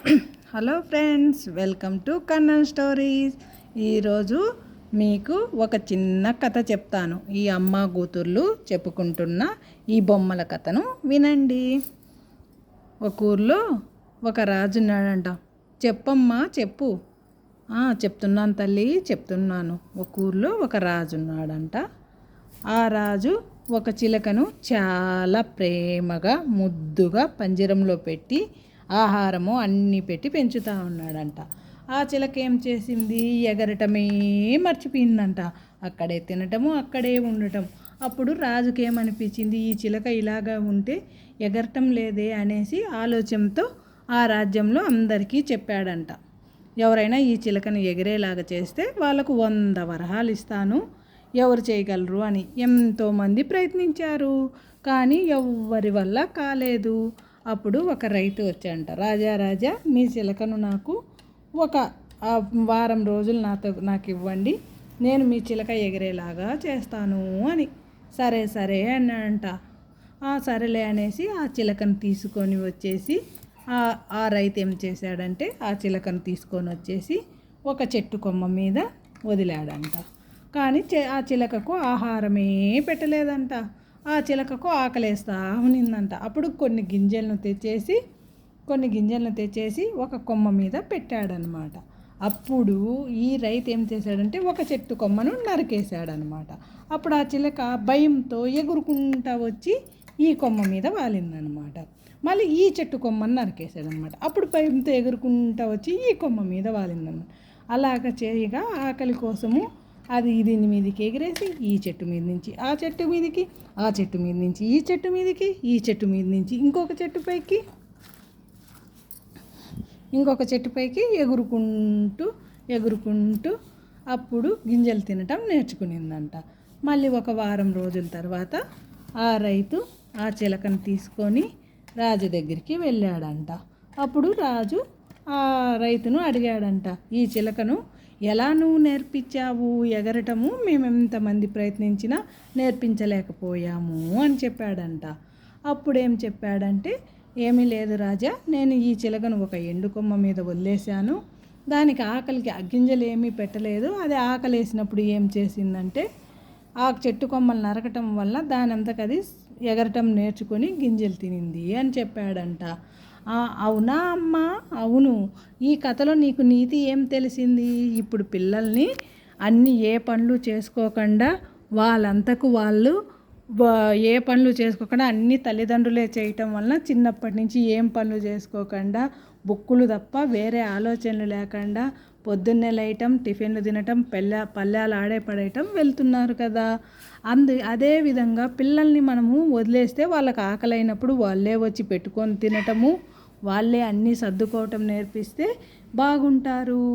Hello friends, welcome to Kannan stories. ఈరోజు మీకు ఒక చిన్న కథ చెప్తాను. ఈ అమ్మ కూతుర్లు చెప్పుకుంటున్న ఈ బొమ్మల కథను వినండి. ఒక ఊర్లో ఒక రాజు ఉన్నాడంట. చెప్పమ్మా చెప్పు. చెప్తున్నాను తల్లి, చెప్తున్నాను. ఒక ఊర్లో ఒక రాజు ఉన్నాడంట. ఆ రాజు ఒక చిలకను చాలా ప్రేమగా ముద్దుగా పంజరంలో పెట్టి ఆహారము అన్నీ పెట్టి పెంచుతూ ఉన్నాడంట. ఆ చిలక ఏం చేసింది? ఎగరటమే మర్చిపోయిందంట. అక్కడే తినటము, అక్కడే ఉండటం. అప్పుడు రాజుకి ఏమనిపించింది, ఈ చిలక ఇలాగా ఉంటే ఎగరటం లేదే అనేసి ఆలోచనతో ఆ రాజ్యంలో అందరికీ చెప్పాడంట. ఎవరైనా ఈ చిలకను ఎగిరేలాగా చేస్తే వాళ్ళకు 100 వరహాలు ఇస్తాను, ఎవరు చేయగలరు అని. ఎంతోమంది ప్రయత్నించారు, కానీ ఎవ్వరి వల్ల కాలేదు. అప్పుడు ఒక రైతు వచ్చాడంట. రాజా, మీ చిలకను నాకు ఒక వారం రోజులు నాకు ఇవ్వండి, నేను మీ చిలక ఎగిరేలాగా చేస్తాను అని. సరే అన్నాడంట. సరేలే అనేసి ఆ చిలకను తీసుకొని వచ్చేసి ఆ రైతు ఏం చేశాడంటే ఆ చిలకను తీసుకొని వచ్చేసి ఒక చెట్టు కొమ్మ మీద వదిలాడంట. కానీ ఆ చిలకకు ఆహారమే పెట్టలేదంట. ఆ చిలకకు ఆకలేస్తా ఉన్నిందంట. అప్పుడు కొన్ని గింజలను తెచ్చేసి ఒక కొమ్మ మీద పెట్టాడనమాట. అప్పుడు ఈ రైతు ఏం చేశాడంటే ఒక చెట్టు కొమ్మను నరికేశాడనమాట. అప్పుడు ఆ చిలక భయంతో ఎగురుకుంటా వచ్చి ఈ కొమ్మ మీద వాలిందనమాట. మళ్ళీ ఈ చెట్టు కొమ్మను నరికేశాడనమాట. అప్పుడు భయంతో ఎగురుకుంటా వచ్చి ఈ కొమ్మ మీద వాలిందనమాట. అలాగ చేయగా ఆకలి కోసము అది దీని మీదకి ఎగిరేసి ఈ చెట్టు మీద నుంచి ఆ చెట్టు మీదకి, ఆ చెట్టు మీద నుంచి ఈ చెట్టు మీదకి, ఈ చెట్టు మీద నుంచి ఇంకొక చెట్టు పైకి ఎగురుకుంటూ అప్పుడు గింజలు తినటం నేర్చుకునిందంట. మళ్ళీ ఒక వారం రోజుల తర్వాత ఆ రైతు ఆ చిలకను తీసుకొని రాజు దగ్గరికి వెళ్ళాడంట. అప్పుడు రాజు ఆ రైతును అడిగాడంట, ఈ చిలకను ఎలా నువ్వు నేర్పించావు ఎగరటము? మేము ఎంతమంది ప్రయత్నించినా నేర్పించలేకపోయాము అని చెప్పాడంట. అప్పుడేం చెప్పాడంటే, ఏమీ లేదు రాజా, నేను ఈ చిలకను ఒక ఎండు కొమ్మ మీద వదిలేశాను, దానికి ఆకలికి గింజలు ఏమీ పెట్టలేదు. అది ఆకలేసినప్పుడు ఏం చేసిందంటే ఆ చెట్టు కొమ్మలు నరకటం వల్ల దానంతకది ఎగరటం నేర్చుకొని గింజలు తినింది అని చెప్పాడంట. అవునా అమ్మా? అవును. ఈ కథలో నీకు నీతి ఏం తెలిసింది? ఇప్పుడు పిల్లల్ని ఏ పనులు చేసుకోకుండా అన్ని తల్లిదండ్రులే చేయటం వలన చిన్నప్పటి నుంచి ఏం పనులు చేసుకోకుండా బుక్కులు తప్ప వేరే ఆలోచనలు లేకుండా పొద్దున్నే లేయటం, టిఫిన్లు తినటం, పళ్ళాలు ఆడే పడేయటం వెళ్తున్నారు కదా. అదేవిధంగా పిల్లల్ని మనము వదిలేస్తే వాళ్ళకి ఆకలైనప్పుడు వాళ్ళే వచ్చి పెట్టుకొని తినటము, వాళ్ళే అన్నీ సర్దుకోవటం నేర్పిస్తే బాగుంటారు.